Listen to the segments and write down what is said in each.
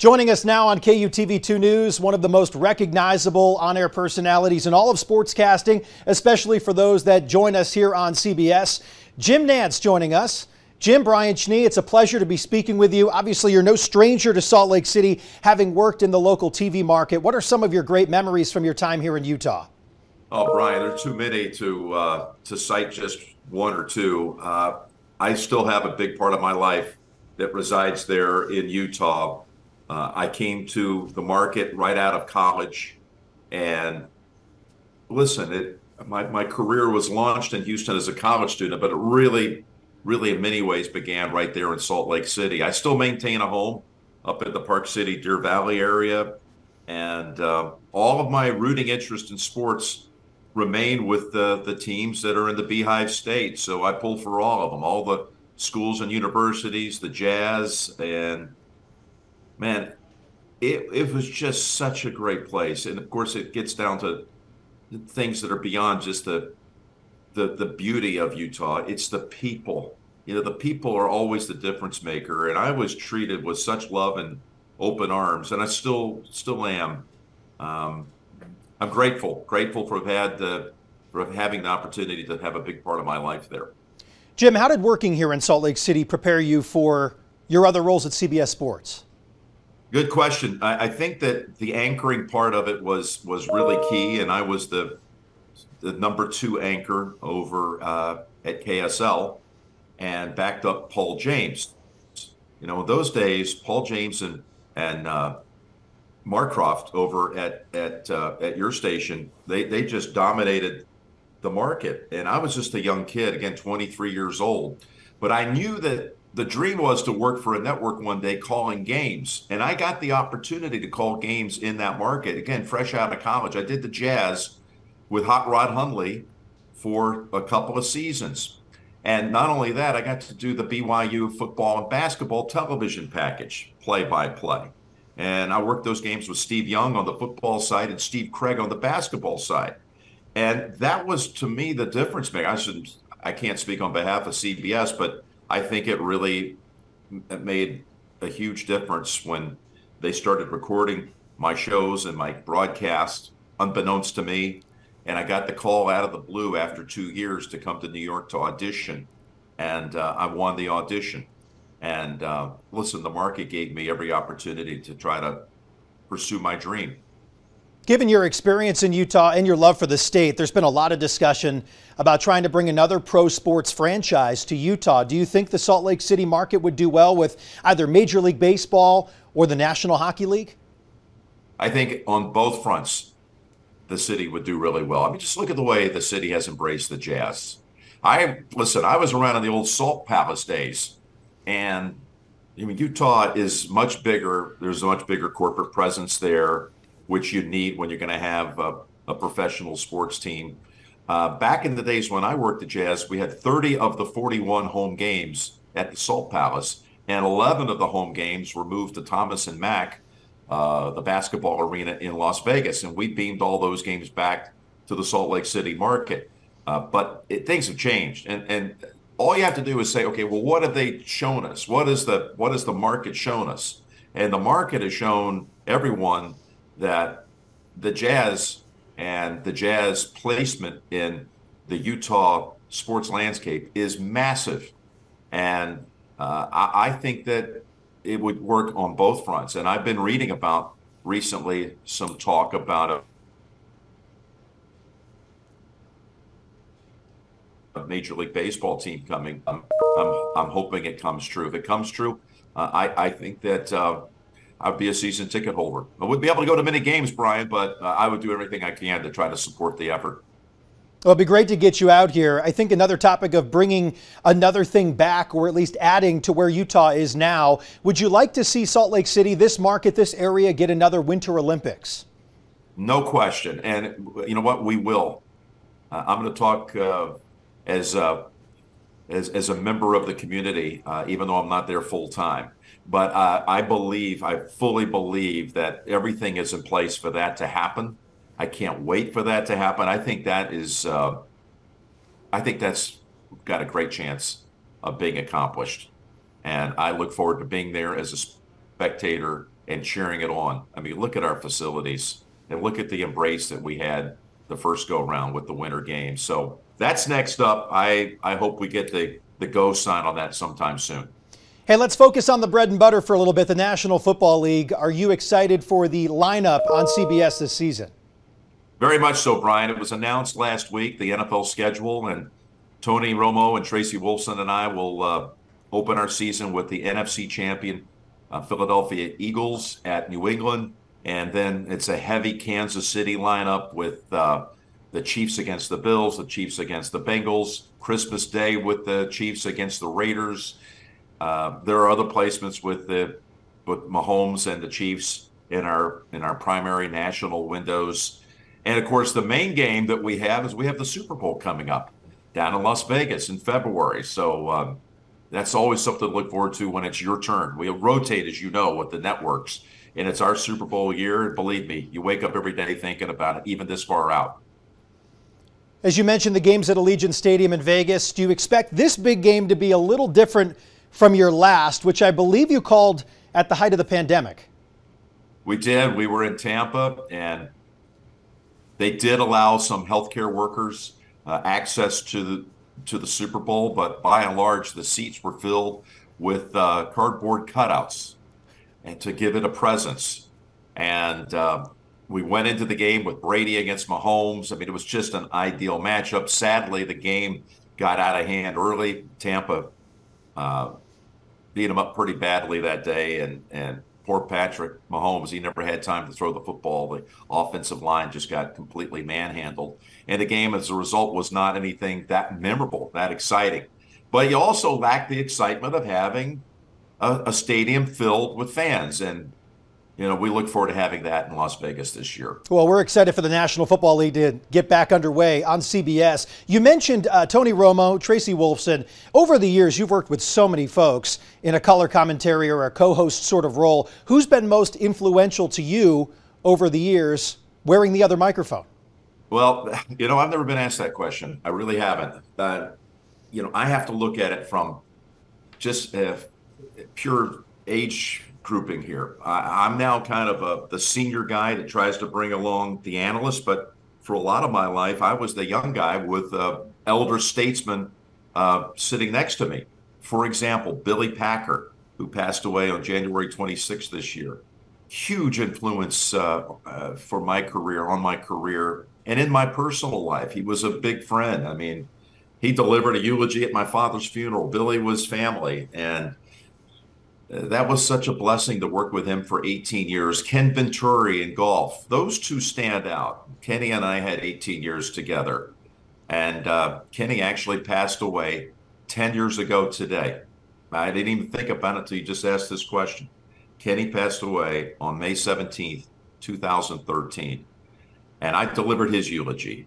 Joining us now on KUTV 2 News, one of the most recognizable on-air personalities in all of sportscasting, especially for those that join us here on CBS. Jim Nantz joining us. Jim, Brian Schnee, it's a pleasure to be speaking with you. Obviously, you're no stranger to Salt Lake City, having worked in the local TV market. What are some of your great memories from your time here in Utah? Oh, Brian, there are too many to cite just one or two. I still have a big part of my life that resides there in Utah. I came to the market right out of college, and listen, my career was launched in Houston as a college student, but it really in many ways began right there in Salt Lake City. I still maintain a home up in the Park City, Deer Valley area, and all of my rooting interest in sports remain with the teams that are in the Beehive State. So I pull for all of them, all the schools and universities, the Jazz, and man, it was just such a great place. And of course, it gets down to things that are beyond just the beauty of Utah. It's the people. You know, the people are always the difference maker. And I was treated with such love and open arms, and I still am. I'm grateful for having the opportunity to have a big part of my life there. Jim, how did working here in Salt Lake City prepare you for your other roles at CBS Sports? Good question. I think that the anchoring part of it was really key, and I was the number 2 anchor over at KSL and backed up Paul James. You know, in those days, Paul James and Marcroft over at your station, they just dominated the market. And I was just a young kid, again, 23 years old. But I knew that the dream was to work for a network one day calling games. And I got the opportunity to call games in that market. Again, fresh out of college. I did the Jazz with Hot Rod Hundley for a couple of seasons. And not only that, I got to do the BYU football and basketball television package, play-by-play. And I worked those games with Steve Young on the football side and Steve Craig on the basketball side. And that was, to me, the difference maker. I can't speak on behalf of CBS, but I think it really made a huge difference when they started recording my shows and my broadcast, unbeknownst to me. And I got the call out of the blue after 2 years to come to New York to audition. And I won the audition. And listen, the market gave me every opportunity to try to pursue my dream. Given your experience in Utah and your love for the state, there's been a lot of discussion about trying to bring another pro sports franchise to Utah. Do you think the Salt Lake City market would do well with either Major League Baseball or the National Hockey League? I think on both fronts, the city would do really well. I mean, just look at the way the city has embraced the Jazz. I was around in the old Salt Palace days, and I mean, Utah is much bigger. There's a much bigger corporate presence there, which you need when you're going to have a professional sports team. Back in the days when I worked at Jazz, we had 30 of the 41 home games at the Salt Palace, and 11 of the home games were moved to Thomas and Mack, the basketball arena in Las Vegas, and we beamed all those games back to the Salt Lake City market. But things have changed, and all you have to do is say, okay, well, what have they shown us? What is the market shown us? And the market has shown everyone that the Jazz and the Jazz placement in the Utah sports landscape is massive. And I think that it would work on both fronts. And I've been reading about recently some talk about a Major League Baseball team coming. I'm hoping it comes true. If it comes true, I think that I'd be a season ticket holder. I wouldn't be able to go to many games, Brian, but I would do everything I can to try to support the effort. Well, it'd be great to get you out here. I think another topic of bringing another thing back, or at least adding to where Utah is now. Would you like to see Salt Lake City, this market, this area, get another Winter Olympics? No question. And you know what? We will. I'm going to talk as a member of the community, even though I'm not there full time. But I fully believe that everything is in place for that to happen. I can't wait for that to happen. I think that's got a great chance of being accomplished. And I look forward to being there as a spectator and cheering it on. I mean, look at our facilities and look at the embrace that we had the first go around with the winter game. So that's next up. I hope we get the go sign on that sometime soon. Hey, let's focus on the bread and butter for a little bit, the National Football League. Are you excited for the lineup on CBS this season? Very much so, Brian. It was announced last week, the NFL schedule, and Tony Romo and Tracy Wolfson and I will open our season with the NFC champion Philadelphia Eagles at New England. And then it's a heavy Kansas City lineup with the Chiefs against the Bills, the Chiefs against the Bengals, Christmas Day with the Chiefs against the Raiders. There are other placements with Mahomes and the Chiefs in our primary national windows. And of course, the main game that we have is we have the Super Bowl coming up down in Las Vegas in February. So that's always something to look forward to when it's your turn. We rotate, as you know, with the networks, and it's our Super Bowl year. And believe me, you wake up every day thinking about it, even this far out. As you mentioned, the games at Allegiant Stadium in Vegas, do you expect this big game to be a little different from your last, which I believe you called at the height of the pandemic? We did. We were in Tampa, and they did allow some healthcare workers access to the Super Bowl, but by and large, the seats were filled with cardboard cutouts and to give it a presence. And we went into the game with Brady against Mahomes. I mean, it was just an ideal matchup. Sadly, the game got out of hand early. Tampa beat them up pretty badly that day, and poor Patrick Mahomes, he never had time to throw the football. The offensive line just got completely manhandled. And the game, as a result, was not anything that memorable, that exciting. But you also lack the excitement of having a stadium filled with fans. And, you know, we look forward to having that in Las Vegas this year. Well, we're excited for the National Football League to get back underway on CBS. You mentioned Tony Romo, Tracy Wolfson. Over the years, you've worked with so many folks in a color commentary or a co-host sort of role. Who's been most influential to you over the years wearing the other microphone? Well, you know, I've never been asked that question. I really haven't. You know, I have to look at it from just pure age grouping here. I'm now kind of the senior guy that tries to bring along the analysts, but for a lot of my life, I was the young guy with elder statesmen sitting next to me. For example, Billy Packer, who passed away on January 26th this year. Huge influence for my career, on my career, and in my personal life. He was a big friend. I mean, he delivered a eulogy at my father's funeral. Billy was family, and that was such a blessing to work with him for 18 years. Ken Venturi in golf. Those two stand out. Kenny and I had 18 years together. And Kenny actually passed away 10 years ago today. I didn't even think about it until you just asked this question. Kenny passed away on May 17th, 2013. And I delivered his eulogy.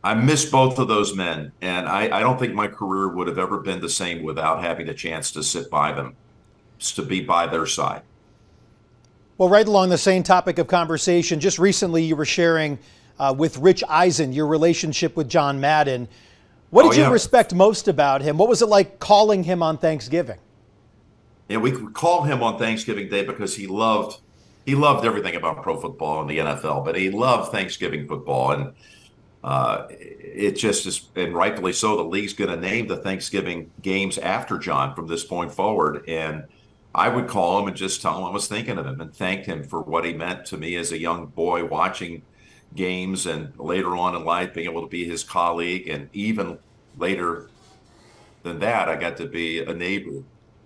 I miss both of those men, and I don't think my career would have ever been the same without having the chance to sit by them, to be by their side. Well, right along the same topic of conversation, just recently you were sharing with Rich Eisen your relationship with John Madden. What did you respect most about him? What was it like calling him on Thanksgiving? Yeah, we called him on Thanksgiving Day because he loved everything about pro football and the NFL, but he loved Thanksgiving football. And it just is, and rightfully so, the league's going to name the Thanksgiving games after John from this point forward. And I would call him and just tell him I was thinking of him and thanked him for what he meant to me as a young boy watching games, and later on in life being able to be his colleague. And even later than that, I got to be a neighbor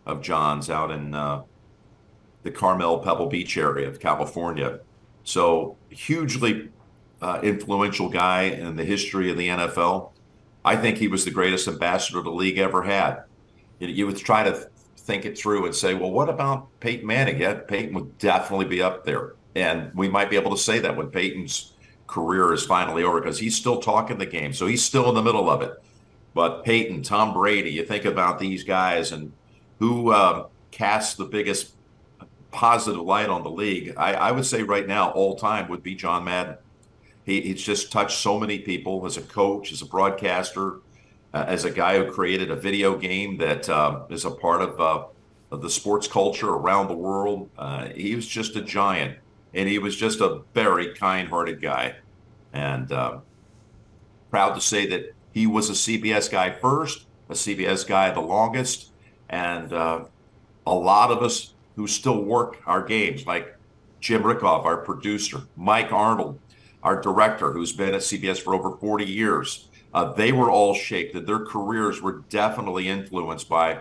of John's out in the Carmel Pebble Beach area of California. So hugely influential guy in the history of the NFL. I think he was the greatest ambassador the league ever had. You would try to think it through and say, well, what about Peyton Manning? Yeah, Peyton would definitely be up there. And we might be able to say that when Peyton's career is finally over, because he's still talking the game. So he's still in the middle of it. But Peyton, Tom Brady, you think about these guys and who casts the biggest positive light on the league. I would say right now, all time, would be John Madden. He's just touched so many people as a coach, as a broadcaster, as a guy who created a video game that is a part of the sports culture around the world. He was just a giant, and he was just a very kind-hearted guy. And proud to say that he was a CBS guy first, a CBS guy the longest, and a lot of us who still work our games, like Jim Rickoff, our producer, Mike Arnold, our director, who's been at CBS for over 40 years. They were all shaped, that their careers were definitely influenced by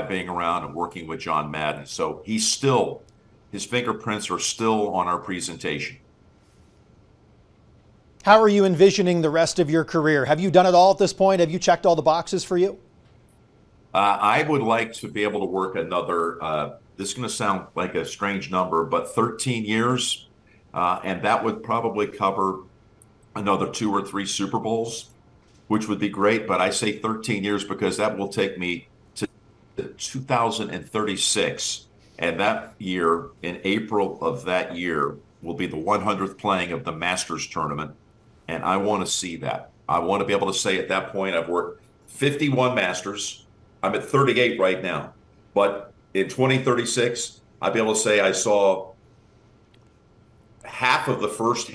being around and working with John Madden. So his fingerprints are still on our presentation. How are you envisioning the rest of your career? Have you done it all at this point? Have you checked all the boxes for you? I would like to be able to work another, this is going to sound like a strange number, but 13 years. And that would probably cover another 2 or 3 Super Bowls, which would be great. But I say 13 years because that will take me to 2036. And that year, in April of that year, will be the 100th playing of the Masters tournament. And I want to see that. I want to be able to say at that point, I've worked 51 Masters. I'm at 38 right now. But in 2036, I'll be able to say I saw half of the first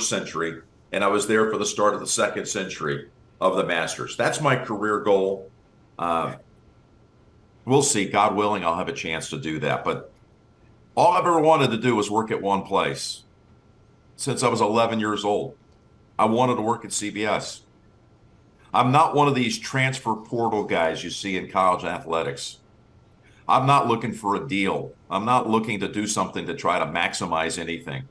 century, and I was there for the start of the second century of the Masters. That's my career goal. We'll see. God willing, I'll have a chance to do that. But all I've ever wanted to do was work at one place. Since I was 11 years old, I wanted to work at CBS. I'm not one of these transfer portal guys you see in college athletics. I'm not looking for a deal. I'm not looking to do something to try to maximize anything.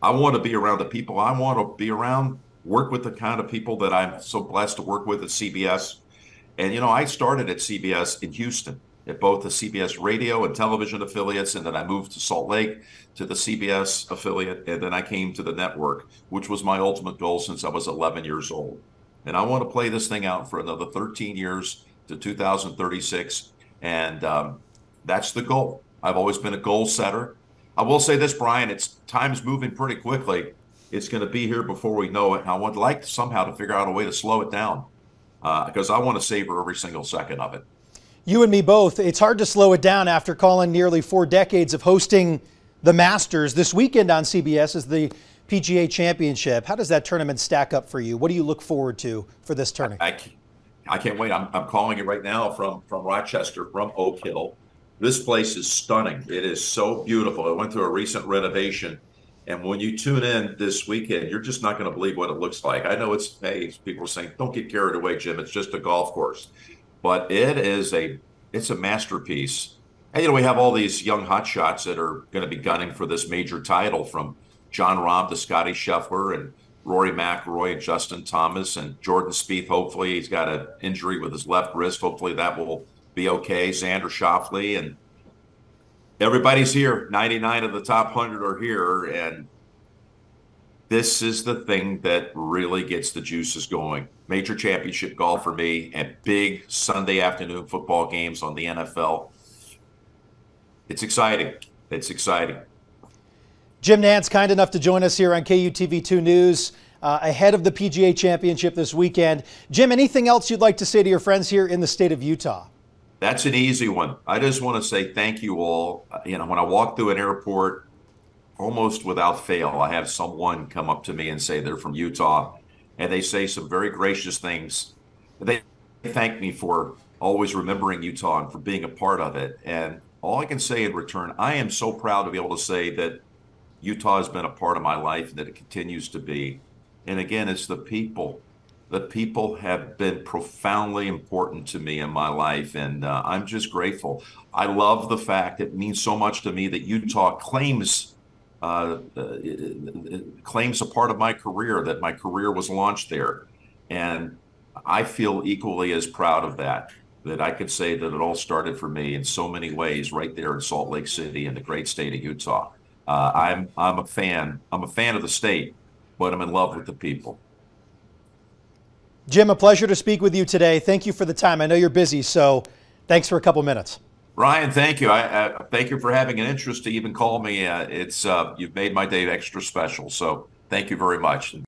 I want to be around the people I want to be around, work with the kind of people that I'm so blessed to work with at CBS. And, I started at CBS in Houston at both the CBS radio and television affiliates, and then I moved to Salt Lake to the CBS affiliate, and then I came to the network, which was my ultimate goal since I was 11 years old. And I want to play this thing out for another 13 years to 2036, and that's the goal. I've always been a goal setter. I will say this, Brian, time's moving pretty quickly. It's going to be here before we know it. And I would like somehow to figure out a way to slow it down because I want to savor every single second of it. You and me both. It's hard to slow it down after calling nearly 4 decades of hosting the Masters. This weekend on CBS is the PGA Championship. How does that tournament stack up for you? What do you look forward to for this tournament? I can't wait. I'm calling you right now from Rochester, from Oak Hill. This place is stunning. It is so beautiful. I went through a recent renovation, and when you tune in this weekend, you're just not going to believe what it looks like. I know people are saying, don't get carried away, Jim. It's just a golf course. But it's a masterpiece. And, we have all these young hotshots that are going to be gunning for this major title, from Jon Rahm to Scotty Scheffler and Rory McIlroy and Justin Thomas and Jordan Spieth. Hopefully he's got an injury with his left wrist. Hopefully that will be okay. Xander Schauffele, and everybody's here. 99 of the top 100 are here, and this is the thing that really gets the juices going. Major championship golf for me, and big Sunday afternoon football games on the NFL. It's exciting. It's exciting. Jim Nantz, kind enough to join us here on KUTV 2 News ahead of the PGA Championship this weekend. Jim, anything else you'd like to say to your friends here in the state of Utah? That's an easy one. I just want to say thank you all. When I walk through an airport, almost without fail, I have someone come up to me and say they're from Utah, and they say some very gracious things. They thank me for always remembering Utah and for being a part of it. And all I can say in return, I am so proud to be able to say that Utah has been a part of my life and that it continues to be. And again, it's the people. The people have been profoundly important to me in my life, and I'm just grateful. I love the fact it means so much to me that Utah claims a part of my career, that my career was launched there. And I feel equally as proud of that I could say that it all started for me in so many ways right there in Salt Lake City in the great state of Utah. I'm a fan. I'm a fan of the state, but I'm in love with the people. Jim, a pleasure to speak with you today. Thank you for the time. I know you're busy, so thanks for a couple minutes. Ryan, thank you. I thank you for having an interest to even call me. You've made my day extra special, so thank you very much.